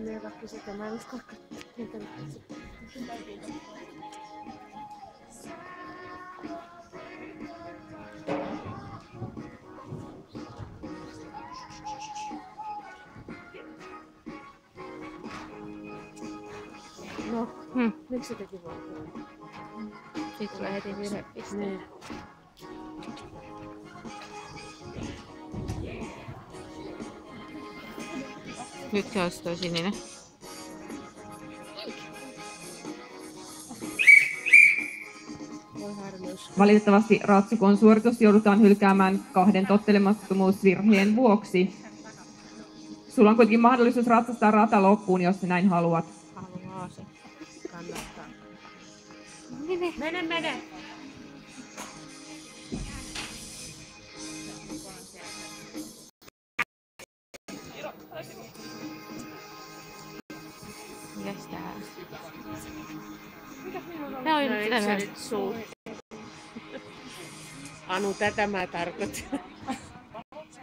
menee vaikka sitä, mä en usko, että no, miksi se teki vaan? Sitten tulee heti virhepiste. Niin. Nyt se olisi toi sininen. Valitettavasti Ratsukon suoritus joudutaan hylkäämään 2 tottelemattomuusvirheen vuoksi. Sulla on kuitenkin mahdollisuus ratsastaa rata loppuun, jos näin haluat. Haluaa se. Kannattaa. Mene. Mene! Mitäs tää? No eikö se nyt suu? Anu, tätä mä tarkoitin.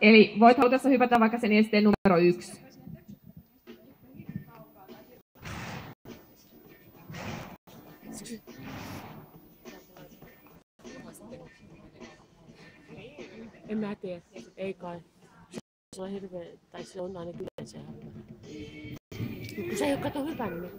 Eli voit halutessa hypätä vaikka sen esteen numero 1. En mä tiedä, ei kai. Se on hirveä, tai se on aina kyllä se. Kun se ei oo kato hypännyt.